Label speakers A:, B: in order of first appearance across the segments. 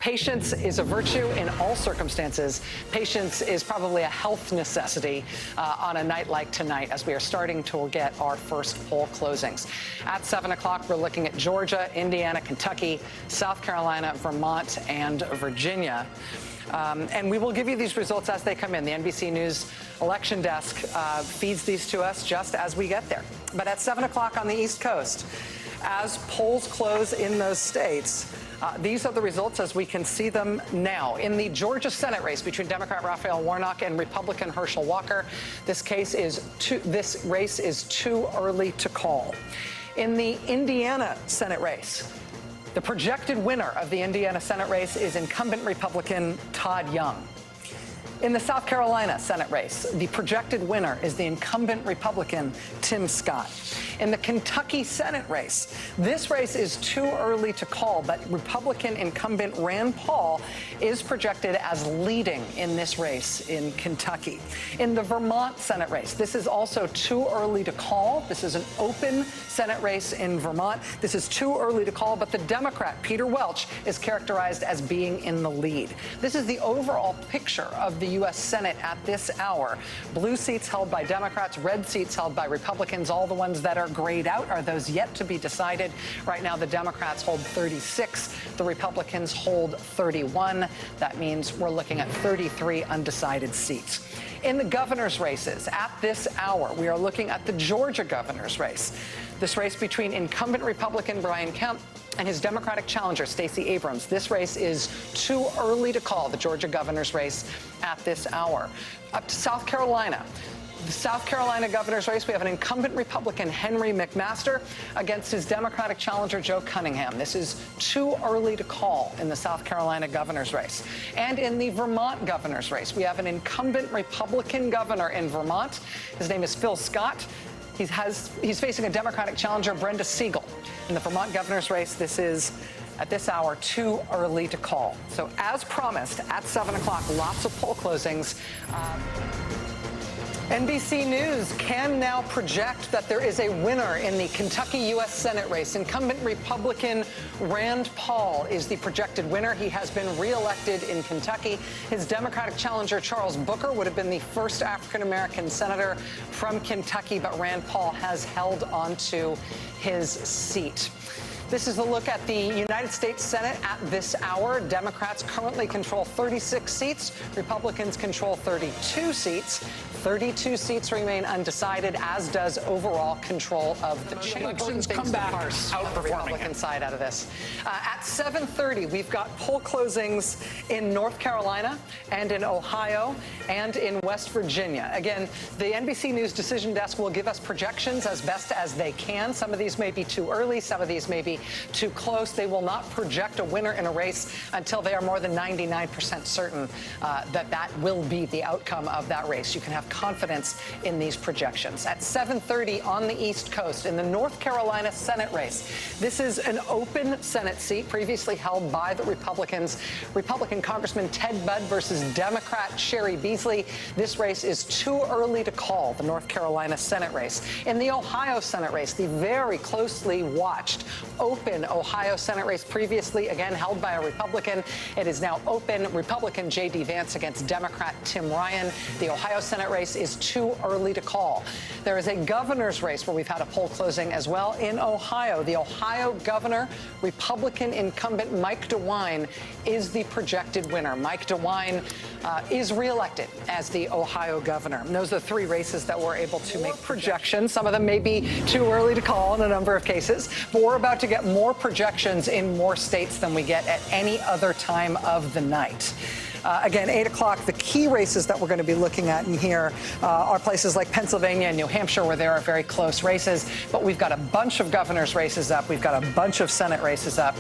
A: Patience is a virtue in all circumstances. Patience is probably a health necessity on a night like tonight as we are starting to get our first poll closings. At 7 o'clock, we're looking at Georgia, Indiana, Kentucky, South Carolina, Vermont, and Virginia. And we will give you these results as they come in. The NBC News election desk feeds these to us just as we get there. But at 7 o'clock on the East Coast, as polls close in those states, these are the results as we can see them now. In the Georgia Senate race between Democrat Raphael Warnock and Republican Herschel Walker, this race is too early to call. In the Indiana Senate race, the projected winner of the Indiana Senate race is incumbent Republican Todd Young. In the South Carolina Senate race, the projected winner is the incumbent Republican Tim Scott. In the Kentucky Senate race, this race is too early to call, but Republican incumbent Rand Paul is projected as leading in this race in Kentucky. In the Vermont Senate race, this is also too early to call. This is an open Senate race in Vermont. This is too early to call, but the Democrat, Peter Welch, is characterized as being in the lead. This is the overall picture of the U.S. Senate at this hour. Blue seats held by Democrats, red seats held by Republicans. All the ones that are grayed out are those yet to be decided. Right now, the Democrats hold 36. The Republicans hold 31. That means we're looking at 33 undecided seats. In the governor's races, at this hour, we are looking at the Georgia governor's race. This race between incumbent Republican Brian Kemp and his Democratic challenger, Stacey Abrams. This race is too early to call, the Georgia governor's race at this hour. Up to South Carolina. The South Carolina governor's race, we have an incumbent Republican, Henry McMaster, against his Democratic challenger, Joe Cunningham. This is too early to call in the South Carolina governor's race. And in the Vermont governor's race, we have an incumbent Republican governor in Vermont. His name is Phil Scott. He's facing a Democratic challenger, Brenda Siegel. In the Vermont governor's race, this is, at this hour, too early to call. So as promised, at 7 o'clock, lots of poll closings. NBC News can now project that there is a winner in the Kentucky U.S. Senate race. Incumbent Republican Rand Paul is the projected winner. He has been reelected in Kentucky. His Democratic challenger, Charles Booker, would have been the first African-American senator from Kentucky, but Rand Paul has held on to his seat. This is a look at the United States Senate at this hour. Democrats currently control 36 seats. Republicans control 32 seats. 32 seats remain undecided, as does overall control of the chamber.
B: Elections come back
A: outperforming the Republican side out of this. At 7:30, we've got poll closings in North Carolina and in Ohio and in West Virginia. Again, the NBC News decision desk will give us projections as best as they can. Some of these may be too early. Some of these may be too close. They will not project a winner in a race until they are more than 99% certain that will be the outcome of that race. You can have confidence in these projections. At 7:30 on the East Coast, in the North Carolina Senate race, this is an open Senate seat previously held by the Republicans. Republican Congressman Ted Budd versus Democrat Sherry Beasley. This race is too early to call, the North Carolina Senate race. In the Ohio Senate race, the very closely watched open Ohio Senate race, previously again held by a Republican. It is now open. Republican J.D. Vance against Democrat Tim Ryan. The Ohio Senate race is too early to call. There is a governor's race where we've had a poll closing as well in Ohio. The Ohio governor, Republican incumbent Mike DeWine, is the projected winner. Mike DeWine is reelected as the Ohio governor. And those are the three races that we're able to make projections. Some of them may be too early to call in a number of cases, but we're about to get more projections in more states than we get at any other time of the night. Again, 8 o'clock, the key races that we're going to be looking at in here are places like Pennsylvania and New Hampshire, where there are very close races. But we've got a bunch of governor's races up. We've got a bunch of Senate races up.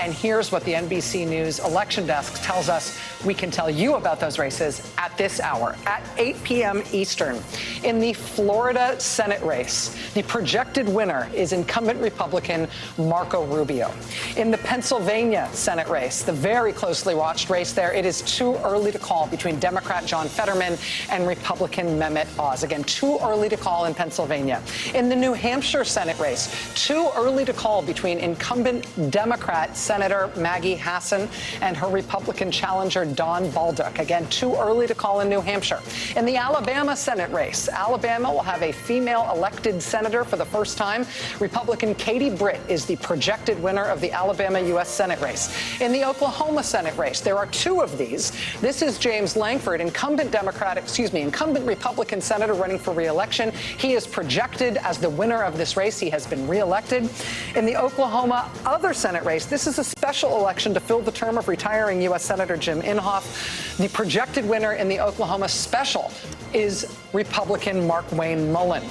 A: And here's what the NBC News election desk tells us we can tell you about those races at this hour, at 8 p.m. Eastern. In the Florida Senate race, the projected winner is incumbent Republican Marco Rubio. In the Pennsylvania Senate race, the very closely watched race there, it is too early to call between Democrat John Fetterman and Republican Mehmet Oz. Again, too early to call in Pennsylvania. In the New Hampshire Senate race, too early to call between incumbent Democrat Senator Maggie Hassan and her Republican challenger Don Baldock. Again, too early to call in New Hampshire. In the Alabama Senate race, Alabama will have a female elected senator for the first time. Republican Katie Britt is the projected winner of the Alabama U.S. Senate race. In the Oklahoma Senate race, there are two of these. This is James Lankford, incumbent Republican senator running for re-election. He is projected as the winner of this race. He has been re-elected. In the Oklahoma other Senate race, this is a special election to fill the term of retiring U.S. Senator Jim Inhofe. The projected winner in the Oklahoma special is Republican Mark Wayne Mullen.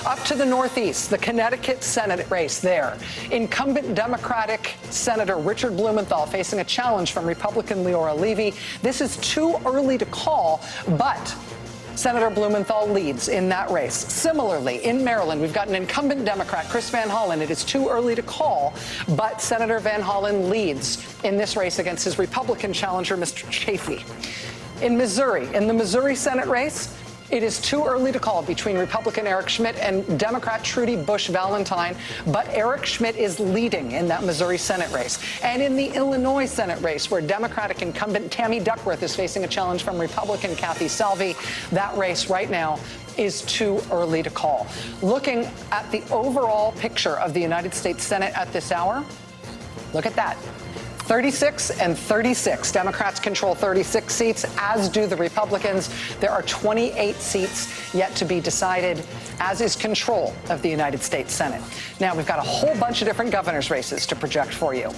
A: Up to the Northeast, the Connecticut Senate race there. Incumbent Democratic Senator Richard Blumenthal facing a challenge from Republican Leora Levy. This is too early to call, but Senator Blumenthal leads in that race. Similarly, in Maryland, we've got an incumbent Democrat, Chris Van Hollen. It is too early to call, but Senator Van Hollen leads in this race against his Republican challenger, Mr. Chafee. In Missouri, in the Missouri Senate race, it is too early to call between Republican Eric Schmitt and Democrat Trudy Bush Valentine, but Eric Schmitt is leading in that Missouri Senate race. And in the Illinois Senate race, where Democratic incumbent Tammy Duckworth is facing a challenge from Republican Kathy Salvi, that race right now is too early to call. Looking at the overall picture of the United States Senate at this hour, look at that. 36 and 36. Democrats control 36 seats, as do the Republicans. There are 28 seats yet to be decided, as is control of the United States Senate. Now, we've got a whole bunch of different governor's races to project for you.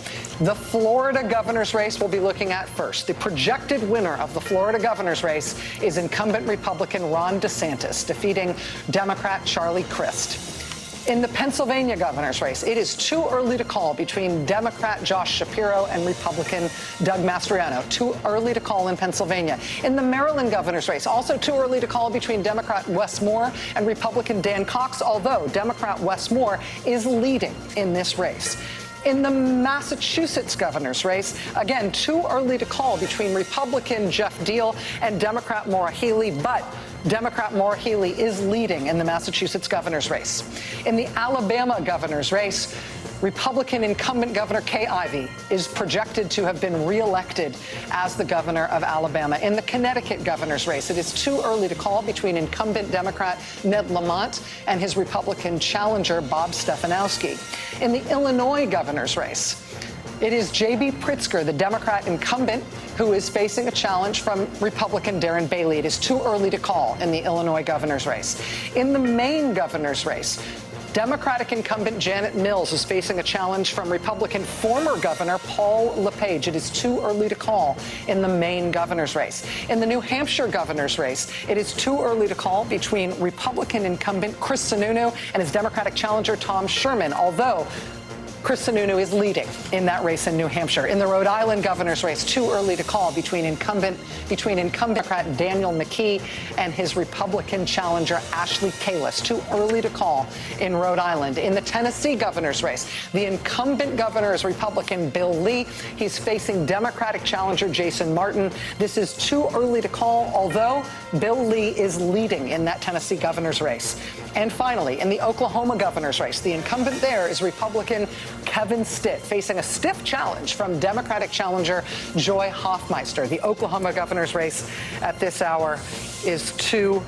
A: The Florida governor's race we'll be looking at first. The projected winner of the Florida governor's race is incumbent Republican Ron DeSantis, defeating Democrat Charlie Crist. In the Pennsylvania governor's race, it is too early to call between Democrat Josh Shapiro and Republican Doug Mastriano. Too early to call in Pennsylvania. In the Maryland governor's race, also too early to call between Democrat Wes Moore and Republican Dan Cox, although Democrat Wes Moore is leading in this race. In the Massachusetts governor's race, again, too early to call between Republican Jeff Deal and Democrat Maura Healey, but Democrat Maura Healey is leading in the Massachusetts governor's race. In the Alabama governor's race, Republican incumbent Governor Kay Ivey is projected to have been reelected as the governor of Alabama. In the Connecticut governor's race, it is too early to call between incumbent Democrat Ned Lamont and his Republican challenger Bob Stefanowski. In the Illinois governor's race, it is J.B. Pritzker, the Democrat incumbent, who is facing a challenge from Republican Darren Bailey. It is too early to call in the Illinois governor's race. In the Maine governor's race, Democratic incumbent Janet Mills is facing a challenge from Republican former Governor Paul LePage. It is too early to call in the Maine governor's race. In the New Hampshire governor's race, it is too early to call between Republican incumbent Chris Sununu and his Democratic challenger Tom Sherman, although Chris Sununu is leading in that race in New Hampshire. In the Rhode Island governor's race, too early to call between incumbent Democrat Daniel McKee and his Republican challenger Ashley Kalus. Too early to call in Rhode Island. In the Tennessee governor's race, the incumbent governor is Republican Bill Lee. He's facing Democratic challenger Jason Martin. This is too early to call, although Bill Lee is leading in that Tennessee governor's race. And finally, in the Oklahoma governor's race, the incumbent there is Republican Kevin Stitt, facing a stiff challenge from Democratic challenger Joy Hoffmeister. The Oklahoma governor's race at this hour is too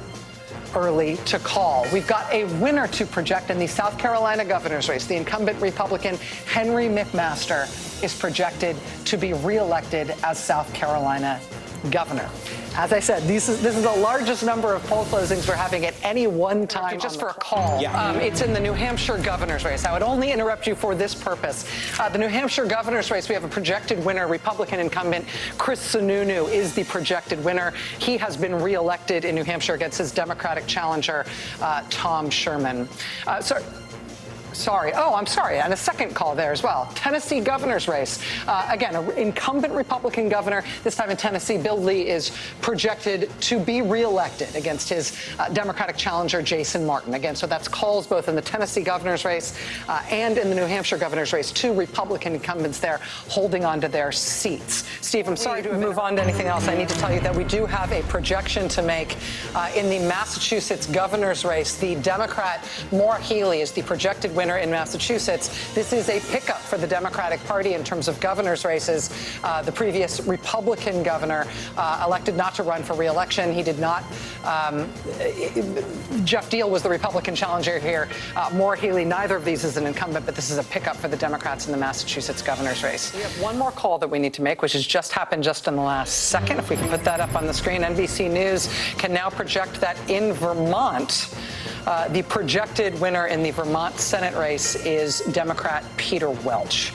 A: early to call. We've got a winner to project in the South Carolina governor's race. The incumbent Republican Henry McMaster is projected to be reelected as South Carolina governor. As I said, this is the largest number of poll closings we're having at any one time. Just for a call, it's in the New Hampshire governor's race. I would only interrupt you for this purpose. The New Hampshire governor's race, we have a projected winner. Republican incumbent Chris Sununu is the projected winner. He has been reelected in New Hampshire against his Democratic challenger, Tom Sherman. Sorry. Oh, I'm sorry. And a second call there as well. Tennessee governor's race. Again, an incumbent Republican governor, this time in Tennessee. Bill Lee is projected to be reelected against his Democratic challenger, Jason Martin. Again, so that's calls both in the Tennessee governor's race and in the New Hampshire governor's race. Two Republican incumbents there holding on to their seats. Steve, I'm sorry to move on to anything else. I need to tell you that we do have a projection to make in the Massachusetts governor's race. The Democrat Maura Healey is the projected winner in Massachusetts. This is a pickup for the Democratic Party in terms of governor's races. The previous Republican governor elected not to run for re-election. He did not. Jeff Deal was the Republican challenger here. Maura Healey, neither of these is an incumbent, but this is a pickup for the Democrats in the Massachusetts governor's race. We have one more call that we need to make, which has just happened just in the last second. If we can put that up on the screen, NBC News can now project that in Vermont, the projected winner in the Vermont Senate race is Democrat Peter Welch.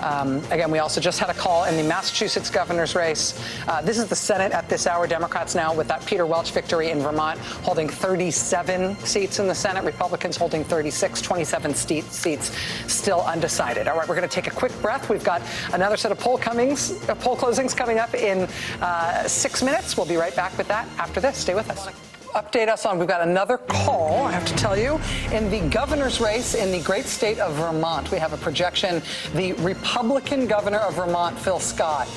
A: Again, we also just had a call in the Massachusetts governor's race. This is the Senate at this hour. Democrats now with that Peter Welch victory in Vermont holding 37 seats in the Senate. Republicans holding 36, 27 seats still undecided. All right, we're going to take a quick breath. We've got another set of poll closings coming up in 6 minutes. We'll be right back with that after this. Stay with us. Update us on, we've got another call, I have to tell you. In the governor's race in the great state of Vermont, we have a projection. The Republican governor of Vermont, Phil Scott,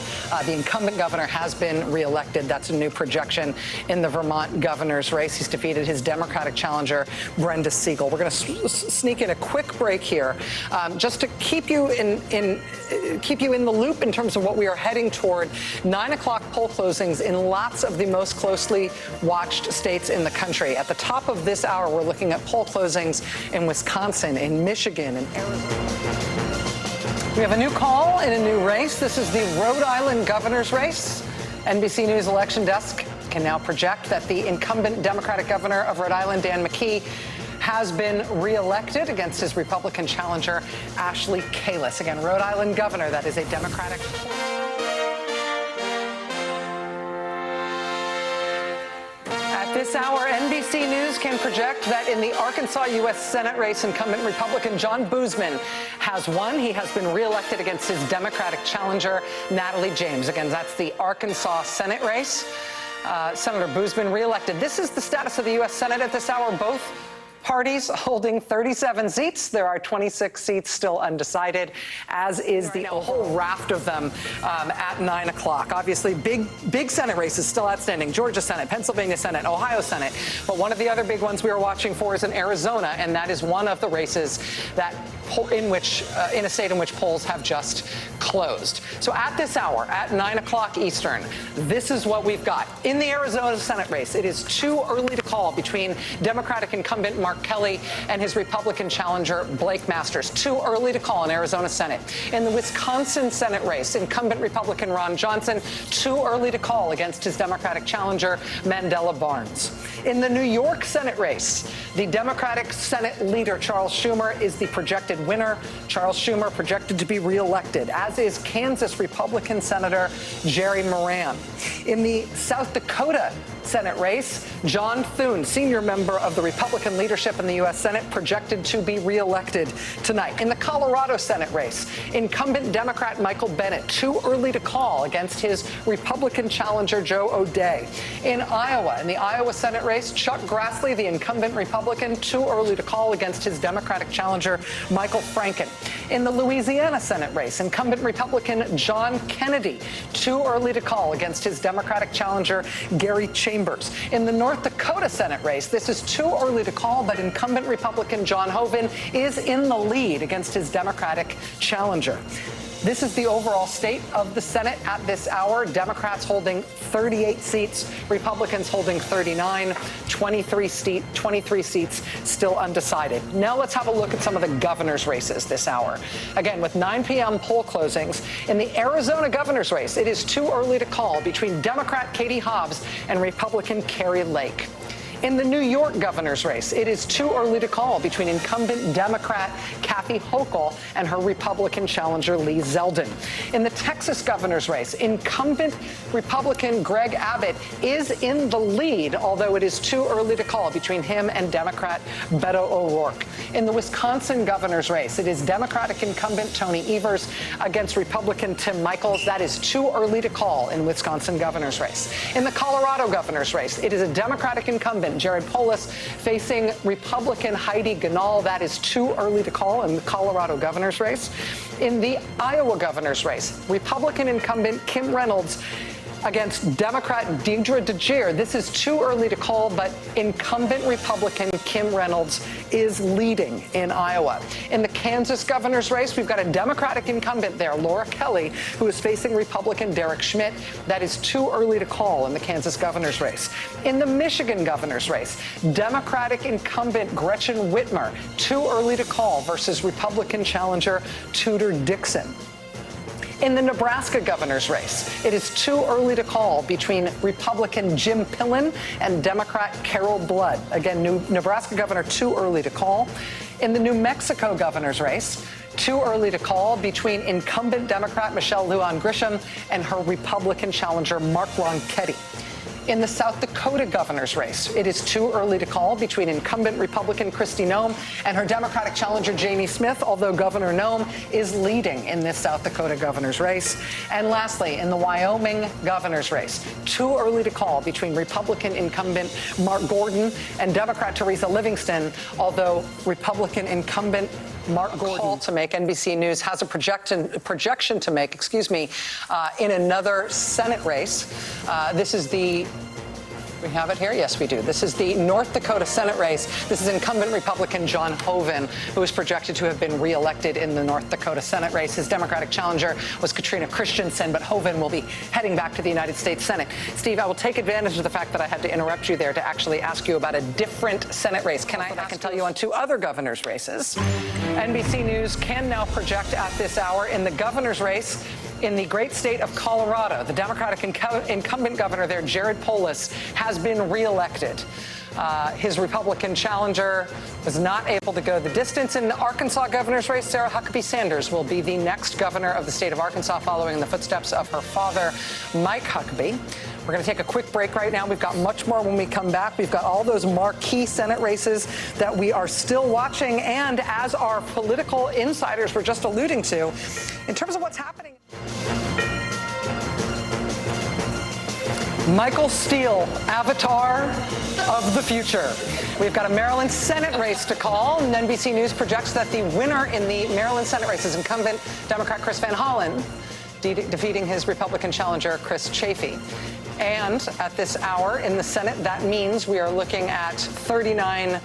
A: the incumbent governor, has been reelected. That's a new projection in the Vermont governor's race. He's defeated his Democratic challenger, Brenda Siegel. We're going to sneak in a quick break here just to keep you in the loop in terms of what we are heading toward. 9 o'clock poll closings in lots of the most closely watched states in the country. At the top of this hour, we're looking at poll closings in Wisconsin, in Michigan, and Arizona. We have a new call in a new race. This is the Rhode Island governor's race. NBC News election desk can now project that the incumbent Democratic governor of Rhode Island, Dan McKee, has been reelected against his Republican challenger, Ashley Kalus. Again, Rhode Island governor, that is a Democratic. At this hour, NBC News can project that in the Arkansas U.S. Senate race, incumbent Republican John Boozman has won. He has been reelected against his Democratic challenger, Natalie James. Again, that's the Arkansas Senate race. Senator Boozman reelected. This is the status of the U.S. Senate at this hour. Both parties holding 37 seats. There are 26 seats still undecided, as is the whole raft of them at 9 o'clock. Obviously, big Senate races still outstanding. Georgia Senate, Pennsylvania Senate, Ohio Senate. But one of the other big ones we are watching for is in Arizona, and that is one of the races that in a state in which polls have just closed. So at this hour, at 9 o'clock Eastern, this is what we've got. In the Arizona Senate race, it is too early to call between Democratic incumbent Mark Kelly and his Republican challenger, Blake Masters. Too early to call in Arizona Senate. In the Wisconsin Senate race, incumbent Republican Ron Johnson, too early to call against his Democratic challenger, Mandela Barnes. In the New York Senate race, the Democratic Senate leader, Charles Schumer, is the projected winner. Charles Schumer projected to be reelected, as is Kansas Republican Senator Jerry Moran. In the South Dakota Senate race, John Thune, senior member of the Republican leadership in the U.S. Senate, projected to be reelected tonight. In the Colorado Senate race, incumbent Democrat Michael Bennet, too early to call against his Republican challenger Joe O'Dea. In Iowa, in the Iowa Senate race, Chuck Grassley, the incumbent Republican, too early to call against his Democratic challenger Michael Franken. In the Louisiana Senate race, incumbent Republican John Kennedy, too early to call against his Democratic challenger Gary Chambers. In the North Dakota Senate race, this is too early to call, but incumbent Republican John Hoeven is in the lead against his Democratic challenger. This is the overall state of the Senate at this hour. Democrats holding 38 seats, Republicans holding 39, 23 seats still undecided. Now let's have a look at some of the governor's races this hour. Again, with 9 p.m. poll closings, in the Arizona governor's race, it is too early to call between Democrat Katie Hobbs and Republican Kari Lake. In the New York governor's race, it is too early to call between incumbent Democrat Kathy Hochul and her Republican challenger Lee Zeldin. In the Texas governor's race, incumbent Republican Greg Abbott is in the lead, although it is too early to call between him and Democrat Beto O'Rourke. In the Wisconsin governor's race, it is Democratic incumbent Tony Evers against Republican Tim Michels. That is too early to call in Wisconsin governor's race. In the Colorado governor's race, it is a Democratic incumbent Jared Polis facing Republican Heidi Ganahl. That is too early to call in the Colorado governor's race. In the Iowa governor's race, Republican incumbent Kim Reynolds against Democrat Deidre DeGear. This is too early to call, but incumbent Republican Kim Reynolds is leading in Iowa. In the Kansas governor's race, we've got a Democratic incumbent there, Laura Kelly, who is facing Republican Derek Schmidt. That is too early to call in the Kansas governor's race. In the Michigan governor's race, Democratic incumbent Gretchen Whitmer, too early to call versus Republican challenger Tudor Dixon. In the Nebraska governor's race, it is too early to call between Republican Jim Pillen and Democrat Carol Blood. Again, Nebraska governor, too early to call. In the New Mexico governor's race, too early to call between incumbent Democrat Michelle Lujan Grisham and her Republican challenger Mark Ronchetti. In the South Dakota governor's race, it is too early to call between incumbent Republican Kristi Noem and her Democratic challenger Jamie Smith, although Governor Noem is leading in this South Dakota governor's race. And lastly, in the Wyoming governor's race, too early to call between Republican incumbent Mark Gordon and Democrat Teresa Livingston, although Republican incumbent Mark Gordon to make. NBC News has a projection to make, in another Senate race. This is we have it here? Yes, we do. This is the North Dakota Senate race. This is incumbent Republican John Hoeven, who is projected to have been reelected in the North Dakota Senate race. His Democratic challenger was Katrina Christensen, but Hoeven will be heading back to the United States Senate. Steve, I will take advantage of the fact that I had to interrupt you there to actually ask you about a different Senate race. I can tell you on two other governor's races. NBC News can now project at this hour in the governor's race in the great state of Colorado. The Democratic incumbent governor there, Jared Polis, has been reelected. His Republican challenger was not able to go the distance in the Arkansas governor's race. Sarah Huckabee Sanders will be the next governor of the state of Arkansas, following in the footsteps of her father, Mike Huckabee. We're going to take a quick break right now. We've got much more when we come back. We've got all those marquee Senate races that we are still watching. And as our political insiders were just alluding to, in terms of what's happening. Michael Steele, avatar of the future. We've got a Maryland Senate race to call, and NBC News projects that the winner in the Maryland Senate race is incumbent Democrat Chris Van Hollen, defeating his Republican challenger Chris Chafee. And at this hour in the Senate, that means we are looking at 39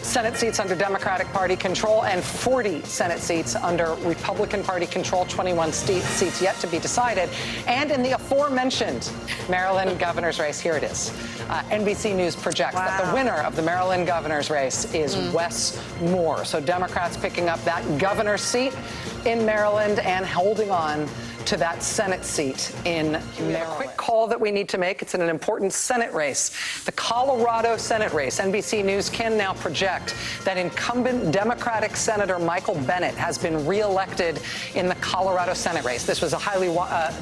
A: Senate seats under Democratic Party control and 40 Senate seats under Republican Party control, 21 seats yet to be decided. And in the aforementioned Maryland governor's race, here it is. NBC News projects that the winner of the Maryland governor's race is Wes Moore. So Democrats picking up that governor's seat in Maryland and holding on to that Senate seat in Maryland. A quick call that we need to make. It's in an important Senate race. The Colorado Senate race. NBC News can now project that incumbent Democratic Senator Michael Bennet has been reelected in the Colorado Senate race. This was a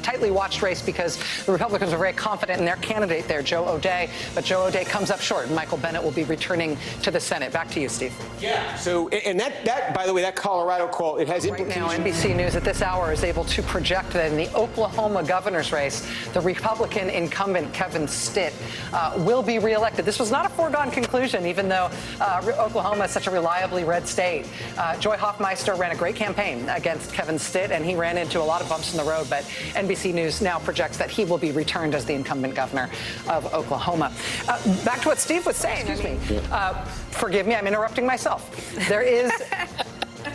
A: tightly watched race because the Republicans were very confident in their candidate there, Joe O'Dea. But Joe O'Dea comes up short. Michael Bennet will be returning to the Senate. Back to you, Steve.
B: Yeah. So, and that by the way, that Colorado call, it has implications.
A: Right now, NBC News at this hour is able to project that in the Oklahoma governor's race, the Republican incumbent Kevin Stitt will be reelected. This was not a foregone conclusion, even though Oklahoma is such a reliably red state. Joy Hoffmeister ran a great campaign against Kevin Stitt, and he ran into a lot of bumps in the road. But NBC News now projects that he will be returned as the incumbent governor of Oklahoma. Back to what Steve was saying. Forgive me, I'm interrupting myself. There is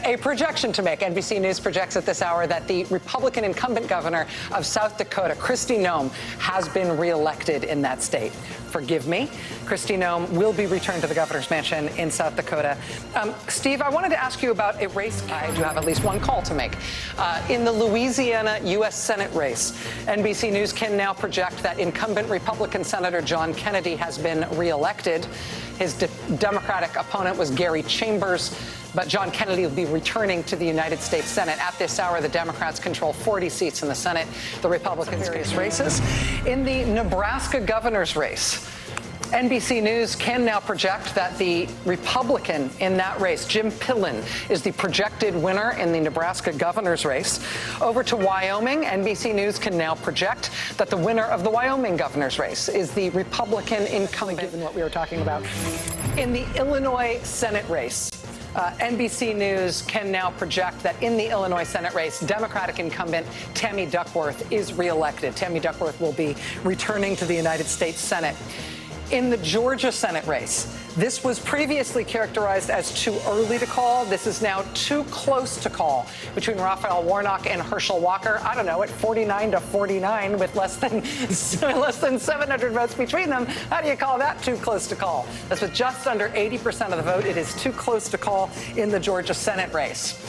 A: a projection to make. NBC News projects at this hour that the Republican incumbent governor of South Dakota, Kristi Noem, has been reelected in that state. Forgive me. Kristi Noem will be returned to the governor's mansion in South Dakota. Steve, I wanted to ask you about a race. I do have at least one call to make. In the Louisiana U.S. Senate race, NBC News can now project that incumbent Republican Senator John Kennedy has been reelected. His Democratic opponent was Gary Chambers, but John Kennedy will be returning to the United States Senate. At this hour, the Democrats control 40 seats in the Senate. The Republicans face races. In the Nebraska governor's race, NBC News can now project that the Republican in that race, Jim Pillen, is the projected winner in the Nebraska governor's race. Over to Wyoming, NBC News can now project that the winner of the Wyoming governor's race is the Republican incumbent, given what we were talking about. In the Illinois Senate race, NBC News can now project that in the Illinois Senate race, Democratic incumbent Tammy Duckworth is reelected. Tammy Duckworth will be returning to the United States Senate. In the Georgia Senate race, this was previously characterized as too early to call. This is now too close to call between Raphael Warnock and Herschel Walker. I don't know, at 49-49 with less than 700 votes between them. How do you call that too close to call? That's with just under 80% of the vote. It is too close to call in the Georgia Senate race.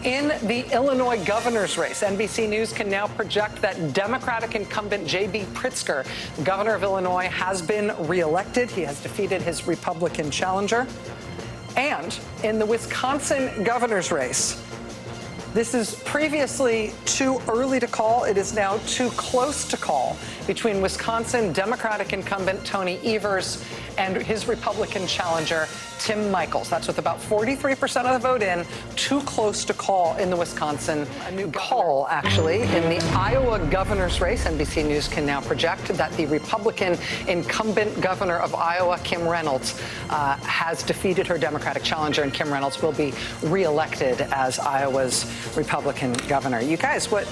A: In the Illinois governor's race, NBC News can now project that Democratic incumbent J.B. Pritzker, the governor of Illinois, has been reelected. He has defeated his Republican challenger. And in the Wisconsin governor's race, this is previously too early to call. It is now too close to call between Wisconsin Democratic incumbent Tony Evers and his Republican challenger, Tim Michels. That's with about 43% of the vote in. Too close to call in the Wisconsin. A new call, actually, in the Iowa governor's race. NBC News can now project that the Republican incumbent governor of Iowa, Kim Reynolds, has defeated her Democratic challenger, and Kim Reynolds will be reelected as Iowa's Republican governor. You guys, what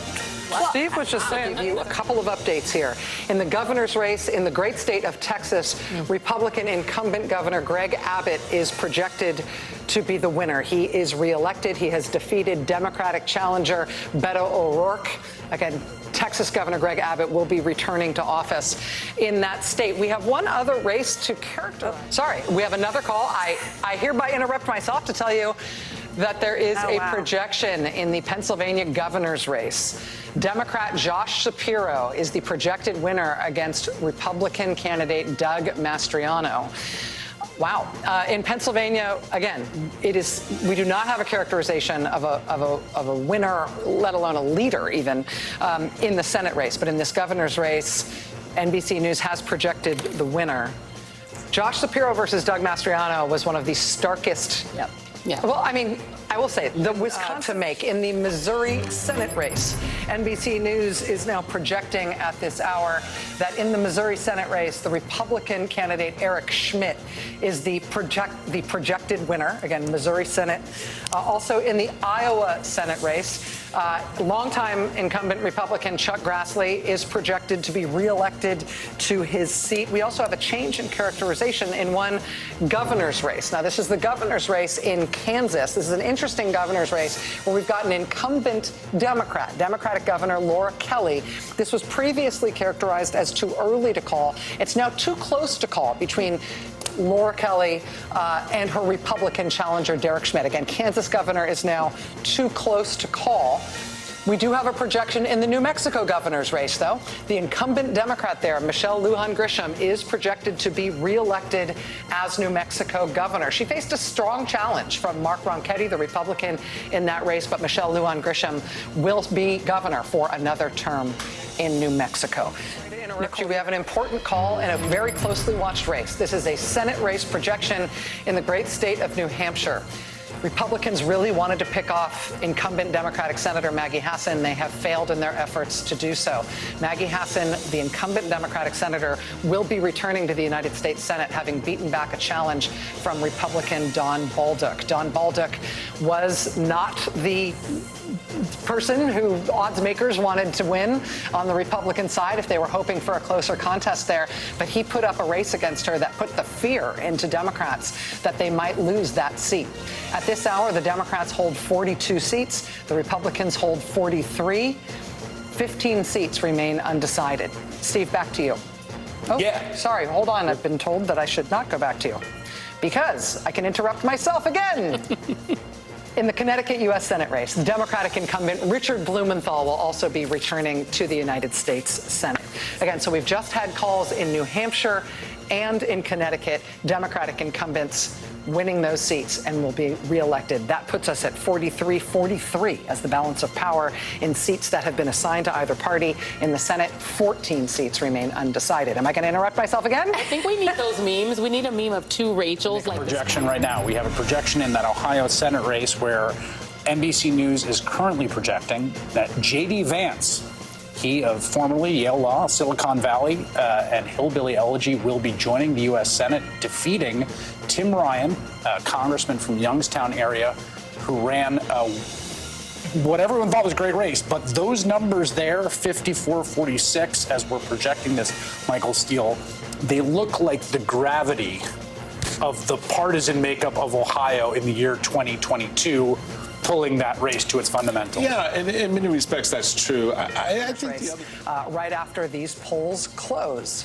A: Steve was just saying. I'll give you a couple of updates here. In the governor's race in the great state of Texas, Republican incumbent Governor Greg Abbott is projected to be the winner. He is reelected. He has defeated Democratic challenger Beto O'Rourke. Again, Texas Governor Greg Abbott will be returning to office in that state. We have one other race to characterize. Sorry, we have another call. I hereby interrupt myself to tell you that there is a projection in the Pennsylvania governor's race. Democrat Josh Shapiro is the projected winner against Republican candidate Doug Mastriano. Wow. In Pennsylvania, again, we do not have a characterization of a winner, let alone a leader even, in the Senate race. But in this governor's race, NBC News has projected the winner. Josh Shapiro versus Doug Mastriano was one of the starkest. Yep. Yeah. Well, I mean, I will say the Wisconsin to make in the Missouri Senate race. NBC News is now projecting at this hour that in the Missouri Senate race, the Republican candidate Eric Schmidt is the projected winner. Again, Missouri Senate. Also in the Iowa Senate race, longtime incumbent Republican Chuck Grassley is projected to be reelected to his seat. We also have a change in characterization in one governor's race. Now, this is the governor's race in Kansas. This is an interesting governor's race where we've got an incumbent Democratic Governor Laura Kelly. This was previously characterized as too early to call. It's now too close to call between Laura Kelly and her Republican challenger, Derek Schmidt. Again, Kansas governor is now too close to call. We do have a projection in the New Mexico governor's race, though. The incumbent Democrat there, Michelle Lujan Grisham, is projected to be reelected as New Mexico governor. She faced a strong challenge from Mark Ronchetti, the Republican, in that race, but Michelle Lujan Grisham will be governor for another term in New Mexico. We have an important call in a very closely watched race. This is a Senate race projection in the great state of New Hampshire. Republicans really wanted to pick off incumbent Democratic Senator Maggie Hassan. They have failed in their efforts to do so. Maggie Hassan, the incumbent Democratic senator, will be returning to the United States Senate, having beaten back a challenge from Republican Don Bolduc. Don Bolduc was not the person who odds makers wanted to win on the Republican side if they were hoping for a closer contest there. But he put up a race against her that put the fear into Democrats that they might lose that seat. At this hour, the Democrats hold 42 seats. The Republicans hold 43. 15 seats remain undecided. Steve, back to you. Oh, yeah. Sorry, hold on. I've been told that I should not go back to you because I can interrupt myself again. In the Connecticut U.S. Senate race, the Democratic incumbent Richard Blumenthal will also be returning to the United States Senate. Again, so we've just had calls in New Hampshire and in Connecticut, Democratic incumbents winning those seats and will be reelected. That puts us at 43-43 as the balance of power in seats that have been assigned to either party. In the Senate, 14 seats remain undecided. Am I going to interrupt myself again?
C: I think we need those memes. We need a meme of two Rachels.
D: Like projection right now. We have a projection in that Ohio Senate race where NBC News is currently projecting that J.D. Vance, he of formerly Yale Law, Silicon Valley, and hillbilly elegy, will be joining the U.S. Senate, defeating Tim Ryan, a congressman from Youngstown area, who ran what everyone thought was a great race. But those numbers there, 54-46, as we're projecting this, Michael Steele, they look like the gravity of the partisan makeup of Ohio in the year 2022. Pulling that race to its fundamentals.
E: Yeah, and in many respects, that's true. I think the other...
A: right after these polls close.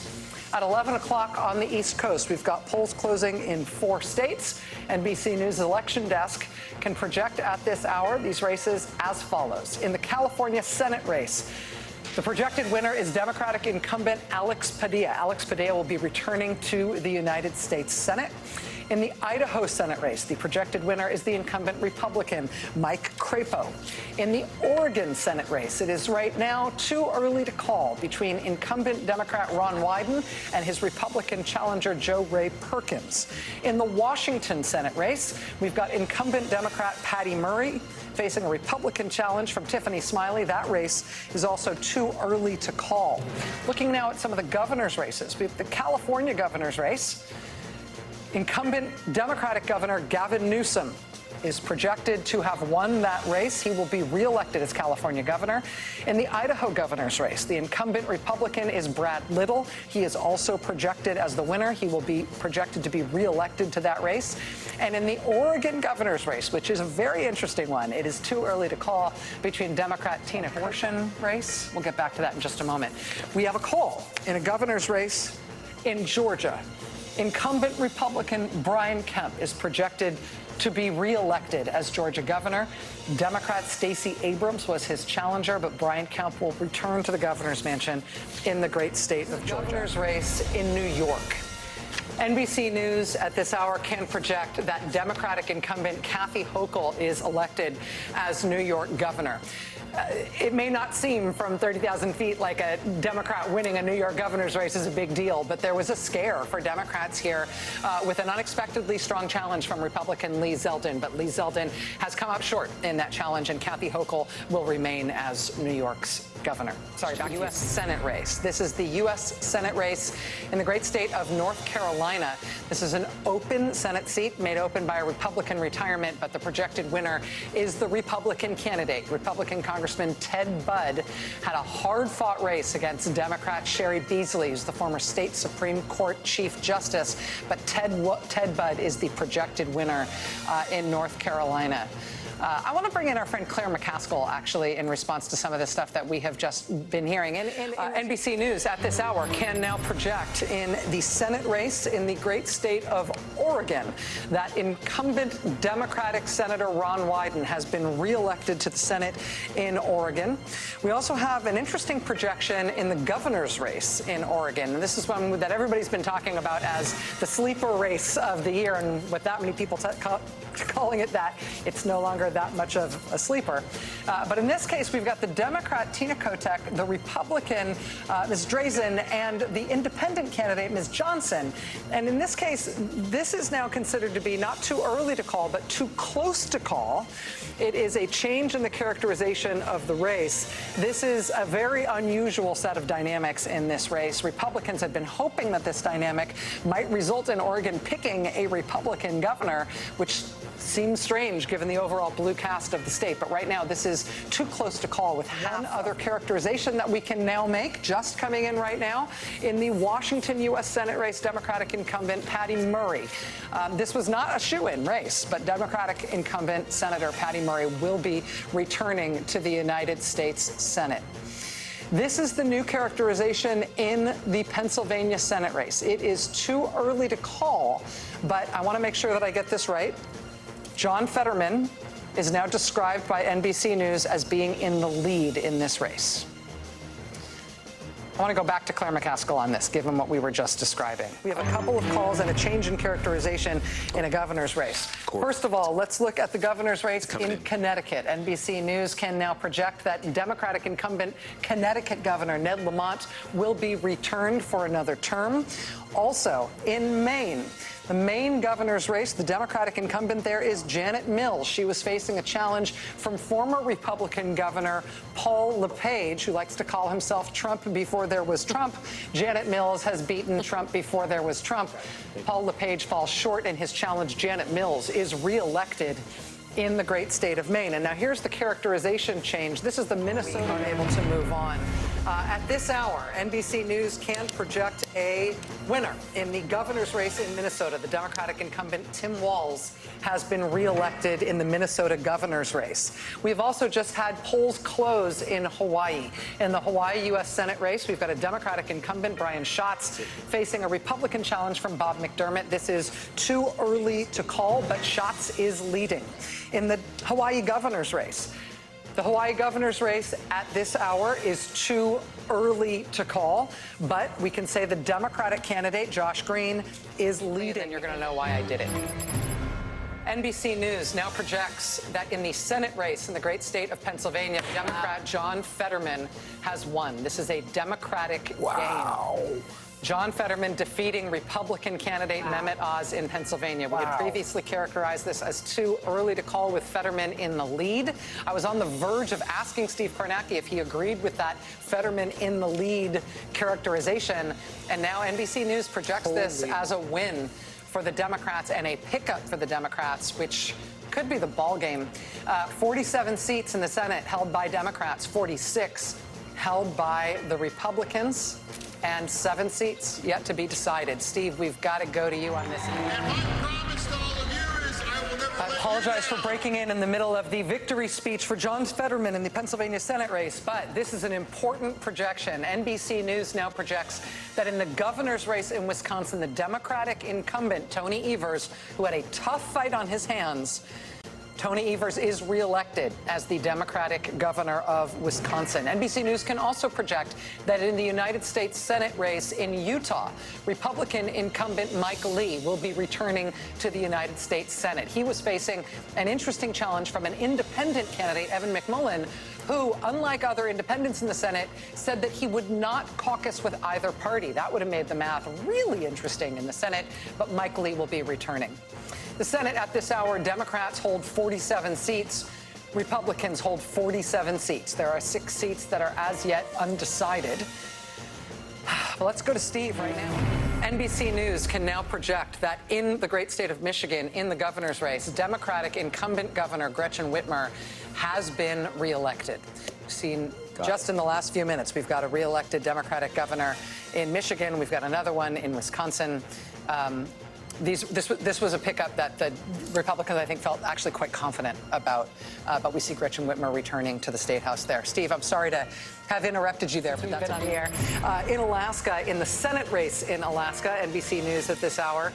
A: At 11 o'clock on the East Coast, we've got polls closing in 4 states. NBC News election desk can project at this hour these races as follows. In the California Senate race, the projected winner is Democratic incumbent Alex Padilla. Alex Padilla will be returning to the United States Senate. In the Idaho Senate race, the projected winner is the incumbent Republican, Mike Crapo. In the Oregon Senate race, it is right now too early to call between incumbent Democrat Ron Wyden and his Republican challenger Jo Ray Perkins. In the Washington Senate race, we've got incumbent Democrat Patty Murray facing a Republican challenge from Tiffany Smiley. That race is also too early to call. Looking now at some of the governor's races, we have the California governor's race. Incumbent Democratic Governor Gavin Newsom is projected to have won that race. He will be reelected as California governor. In the Idaho governor's race, the incumbent Republican is Brad Little. He is also projected as the winner. He will be projected to be reelected to that race. And in the Oregon governor's race, which is a very interesting one, it is too early to call between Democrat Tina Abortion race. We'll get back to that in just a moment. We have a call in a governor's race in Georgia. Incumbent Republican Brian Kemp is projected to be reelected as Georgia governor. Democrat Stacey Abrams was his challenger, but Brian Kemp will return to the governor's mansion in the great state of Georgia. Governor's race in New York. NBC News at this hour can project that Democratic incumbent Kathy Hochul is elected as New York governor. It may not seem from 30,000 feet like a Democrat winning a New York governor's race is a big deal, but there was a scare for Democrats here with an unexpectedly strong challenge from Republican Lee Zeldin. But Lee Zeldin has come up short in that challenge, and Kathy Hochul will remain as New York's governor. Sorry, back to U.S. Senate race. This is the U.S. Senate race in the great state of North Carolina. This is an open Senate seat made open by a Republican retirement, but the projected winner is the Republican candidate. Republican Congressman Ted Budd had a hard-fought race against Democrat Sherry Beasley, who's the former state Supreme Court Chief Justice, but Ted Budd is the projected winner in North Carolina. I want to bring in our friend Claire McCaskill, actually, in response to some of the stuff that we have just been hearing. NBC News at this hour can now project in the Senate race in the great state of Oregon that incumbent Democratic Senator Ron Wyden has been reelected to the Senate in Oregon. We also have an interesting projection in the governor's race in Oregon. And this is one that everybody's been talking about as the sleeper race of the year. And with that many people calling it that, it's no longer that much of a sleeper. But in this case, we've got the Democrat Tina Kotek, the Republican Ms. Drazen, and the independent candidate Ms. Johnson. And in this case, this is now considered to be not too early to call, but too close to call. It is a change in the characterization of the race. This is a very unusual set of dynamics in this race. Republicans had been hoping that this dynamic might result in Oregon picking a Republican governor, which Seems strange given the overall blue cast of the state, but right now this is too close to call. With one other characterization that we can now make, just coming in right now, in the Washington U.S. Senate race, Democratic incumbent Patty Murray. This was not a shoo-in race, but Democratic incumbent Senator Patty Murray will be returning to the United States Senate. This is the new characterization in the Pennsylvania Senate race. It is too early to call, but I want to make sure that I get this right. John Fetterman is now described by NBC News as being in the lead in this race. I want to go back to Claire McCaskill on this, given what we were just describing. We have a couple of calls and a change in characterization in a governor's race. First of all, let's look at the governor's race in Connecticut. NBC News can now project that Democratic incumbent Connecticut Governor Ned Lamont will be returned for another term. Also, in Maine, the Maine governor's race, the Democratic incumbent there is Janet Mills. She was facing a challenge from former Republican Governor Paul LePage, who likes to call himself Trump before there was Trump. Janet Mills has beaten Trump before there was Trump. Paul LePage falls short in his challenge. Janet Mills is reelected in the great state of Maine. And now here's the characterization change. This is the Minnesota able to move on. At this hour, NBC News can project a winner in the governor's race in Minnesota. The Democratic incumbent Tim Walz has been reelected in the Minnesota governor's race. We've also just had polls close in Hawaii. In the Hawaii U.S. Senate race, we've got a Democratic incumbent, Brian Schatz, facing a Republican challenge from Bob McDermott. This is too early to call, but Schatz is leading. In the Hawaii governor's race, the Hawaii governor's race at this hour is too early to call, but we can say the Democratic candidate, Josh Green, is leading. And you're going to know why I did it. NBC News now projects that in the Senate race in the great state of Pennsylvania, Democrat John Fetterman has won. This is a Democratic gain. John Fetterman defeating Republican candidate Mehmet Oz in Pennsylvania. We had previously characterized this as too early to call with Fetterman in the lead. I was on the verge of asking Steve Kornacki if he agreed with that Fetterman in the lead characterization. And now NBC News projects this as a win for the Democrats and a pickup for the Democrats, which could be the ball game. 47 seats in the Senate held by Democrats, 46 held by the Republicans, and 7 seats yet to be decided. Steve, we've got to go to you on this.
F: And my promise to all of you is I will never
A: I apologize for breaking in the middle of the victory speech for John Fetterman in the Pennsylvania Senate race, but this is an important projection. NBC News now projects that in the governor's race in Wisconsin, the Democratic incumbent, Tony Evers, who had a tough fight on his hands, Tony Evers is reelected as the Democratic governor of Wisconsin. NBC News can also project that in the United States Senate race in Utah, Republican incumbent Mike Lee will be returning to the United States Senate. He was facing an interesting challenge from an independent candidate, Evan McMullin, who, unlike other independents in the Senate, said that he would not caucus with either party. That would have made the math really interesting in the Senate, but Mike Lee will be returning. The Senate at this hour, Democrats hold 47 seats. Republicans hold 47 seats. There are 6 seats that are as yet undecided. But let's go to Steve right now. NBC News can now project that in the great state of Michigan, in the governor's race, Democratic incumbent Governor Gretchen Whitmer has been reelected. We've seen just in the last few minutes, we've got a reelected Democratic governor in Michigan. We've got another one in Wisconsin. This was a pickup that the Republicans, I think, felt actually quite confident about. But we see Gretchen Whitmer returning to the State House there. Steve, I'm sorry to have interrupted you there, but that's on the air. In Alaska, in the Senate race in Alaska, NBC News at this hour,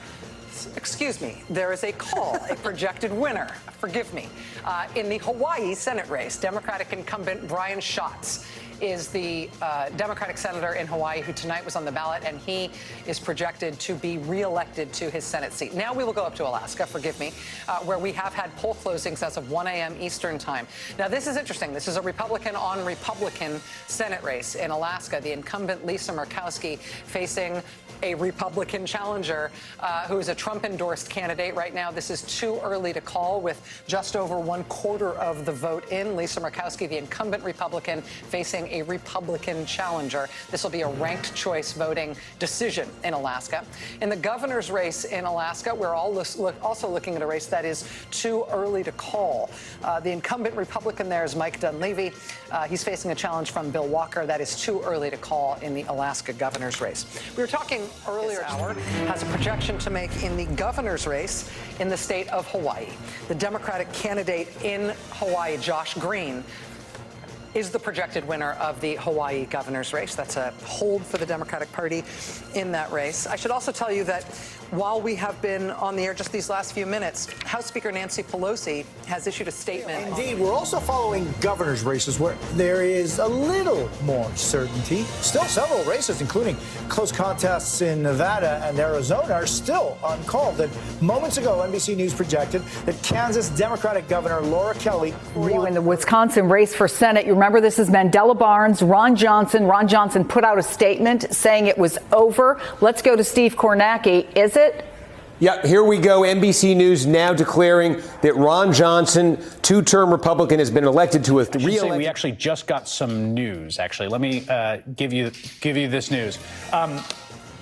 A: excuse me, there is a call, a projected winner, forgive me. In the Hawaii Senate race, Democratic incumbent Brian Schatz is the Democratic senator in Hawaii who tonight was on the ballot, and he is projected to be reelected to his Senate seat. Now we will go up to Alaska, forgive me, where we have had poll closings as of 1 a.m. Eastern time. Now, this is interesting. This is a Republican-on-Republican Senate race in Alaska. The incumbent Lisa Murkowski facing a Republican challenger who is a Trump-endorsed candidate right now. This is too early to call with just over 1/4 of the vote in. Lisa Murkowski, the incumbent Republican, facing facing a Republican challenger. This will be a ranked choice voting decision in Alaska. In the governor's race in Alaska, we're also looking at a race that is too early to call. The incumbent Republican there is Mike Dunleavy. He's facing a challenge from Bill Walker. That is too early to call in the Alaska governor's race. We were talking earlier this hour, has a projection to make in the governor's race in the state of Hawaii. The Democratic candidate in Hawaii, Josh Green, is the projected winner of the Hawaii governor's race. That's a hold for the Democratic Party in that race. I should also tell you that while we have been on the air just these last few minutes, House Speaker Nancy Pelosi has issued a statement.
G: Indeed, we're also following governor's races where there is a little more certainty. Still, several races, including close contests in Nevada and Arizona, are still uncalled. And moments ago, NBC News projected that Kansas Democratic Governor Laura Kelly
H: in the Wisconsin race for Senate. You remember, this is Mandela Barnes, Ron Johnson. Ron Johnson put out a statement saying it was over. Let's go to Steve Kornacki. Is it?
B: Yeah, here we go. NBC News now declaring that Ron Johnson, two-term Republican, has been elected to a re-election.
D: We actually just got some news, actually. Let me give you this news.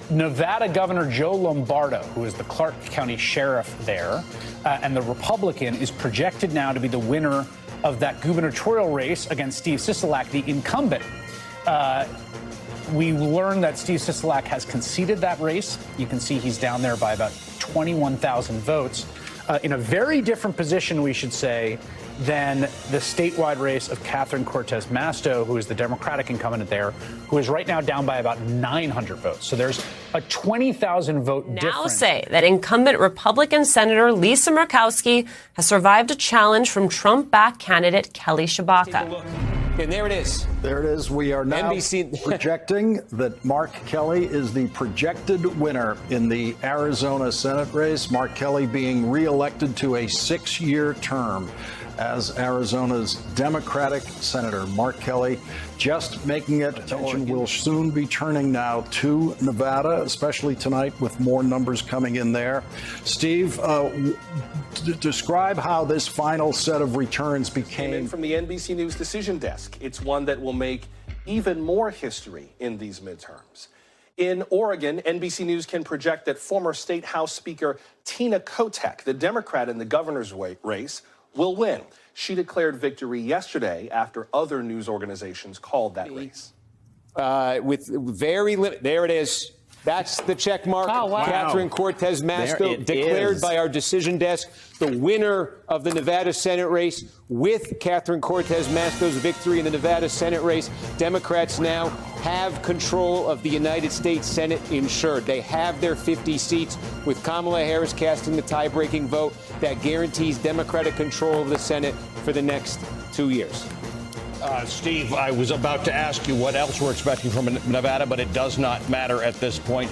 D: Nevada Governor Joe Lombardo, who is the Clark County Sheriff there, and the Republican, is projected now to be the winner of that gubernatorial race against Steve Sisolak, the incumbent. We learned that Steve Sisolak has conceded that race. You can see he's down there by about 21,000 votes, in a very different position, we should say, than the statewide race of Catherine Cortez Masto, who is the Democratic incumbent there, who is right now down by about 900 votes. So there's a 20,000 vote difference.
I: Now say that incumbent Republican Senator Lisa Murkowski has survived a challenge from Trump-backed candidate Kelly Tshibaka.
B: And there it is.
J: There it is. We are now
B: NBC
J: projecting that Mark Kelly is the projected winner in the Arizona Senate race. Mark Kelly being reelected to a 6-year term as Arizona's Democratic senator. Mark Kelly just making it. Attention will soon be turning now to Nevada, especially tonight with more numbers coming in there. Steve, describe how this final set of returns became.
K: From the NBC News decision desk. It's one that will make even more history in these midterms. In Oregon, NBC News can project that former State House Speaker Tina Kotek, the Democrat in the governor's race, will win. She declared victory yesterday after other news organizations called that race.
B: With very limited, there it is. That's the check mark.
C: Oh, wow.
B: Catherine Cortez Masto declared by our decision desk the winner of the Nevada Senate race. With Catherine Cortez Masto's victory in the Nevada Senate race, Democrats now have control of the United States Senate ensured. They have their 50 seats, with Kamala Harris casting the tie-breaking vote that guarantees Democratic control of the Senate for the next 2 years.
L: Steve, I was about to ask you what else we're expecting from Nevada, but it does not matter at this point.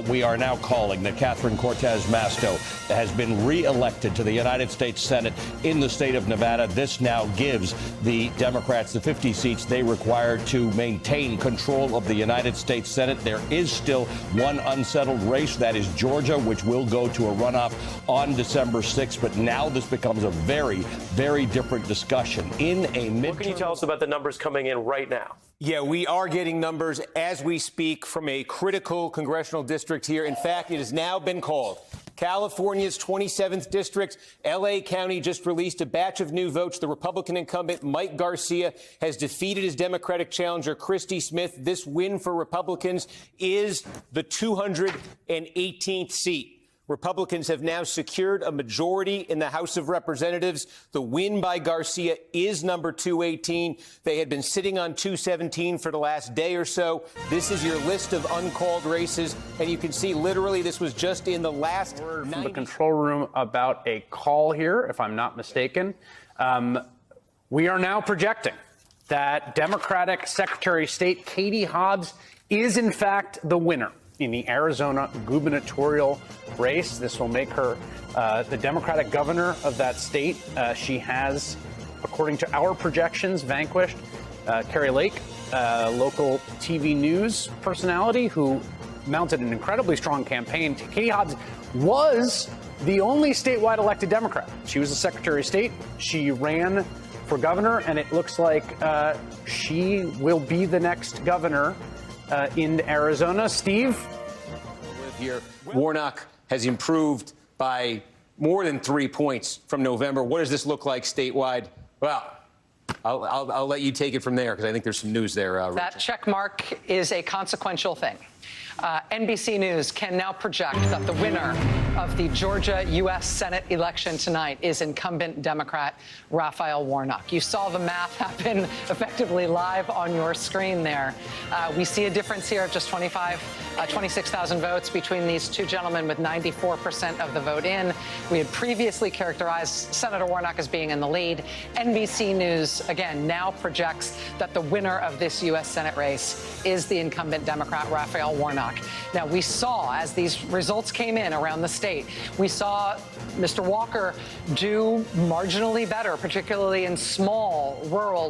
L: We are now calling that Catherine Cortez Masto has been reelected to the United States Senate in the state of Nevada. This now gives the Democrats the 50 seats they require to maintain control of the United States Senate. There is still one unsettled race, that is Georgia, which will go to a runoff on December 6th. But now this becomes a very, very different discussion. In a midterm.
M: What can you tell us about the numbers coming in right now?
B: Yeah, we are getting numbers as we speak from a critical congressional district here. In fact, it has now been called. California's 27th district, L.A. County, just released a batch of new votes. The Republican incumbent, Mike Garcia, has defeated his Democratic challenger, Christy Smith. This win for Republicans is the 218th seat. Republicans have now secured a majority in the House of Representatives. The win by Garcia is number 218. They had been sitting on 217 for the last day or so. This is your list of uncalled races, and you can see literally this was just in the last
D: word from the control room about a call here, if I'm not mistaken. We are now projecting that Democratic Secretary of State Katie Hobbs is, in fact, the winner in the Arizona gubernatorial race. This will make her the Democratic governor of that state. She has, according to our projections, vanquished Carrie Lake, local TV news personality who mounted an incredibly strong campaign. Katie Hobbs was the only statewide elected Democrat. She was the Secretary of State. She ran for governor, and it looks like she will be the next governor in Arizona. Steve?
B: Here, Warnock has improved by more than 3 points from November. What does this look like statewide? Well, I'll let you take it from there because I think there's some news there.
A: That check mark is a consequential thing. NBC News can now project that the winner of the Georgia U.S. Senate election tonight is incumbent Democrat Raphael Warnock. You saw the math happen effectively live on your screen there. We see a difference here of just 26,000 votes between these two gentlemen with 94% of the vote in. We had previously characterized Senator Warnock as being in the lead. NBC News, again, now projects that the winner of this U.S. Senate race is the incumbent Democrat Raphael Warnock. Now, we saw, as these results came in around the state, we saw Mr. Walker do marginally better, particularly in small, rural